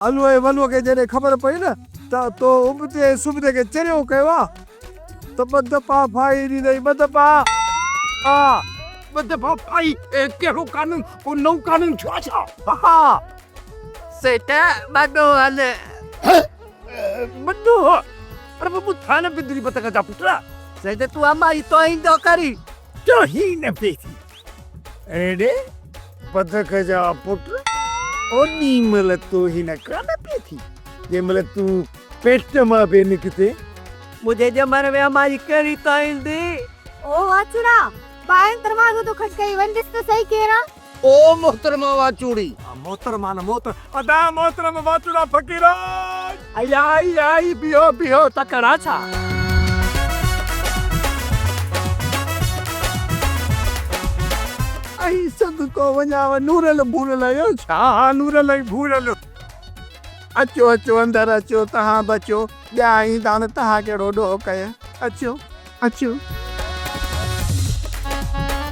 हलवे वलवे के जने खबर पई न तो उबते सुबते के चरियो कयो तो बदपा भाई नी नहीं बदपा आ बदपा भाई केरो कानून को नौ कानून छो हा सेटा बडो हले बड्डो अरे बाबू थाने बिंदरी पता का पुत्रा सेटा तू हमारी तो इंदो करी तो ही न पेथी एडे पता का जा पुत्र ओ नीमल तो ही न काना पेथी ये मल तू पेट मा बे निकते मुझे जमर में हमारी करी तो इंदी ओ वाचुड़ा बाहर दरवाजा तो खटकाई वंदिस तो सही कह रहा ओ मोहतरमा वाचूड़ी मोहतरमा न मोहतर अदा मोहतरमा वाचुड़ा फकीरा आई बियो तकरा छा आई सद को वञाव नूरल भूरल यो छा नूरल भूरल अचो अंदर अचो तहां बचो ॼाई दान तहां केड़ो डो कय अचो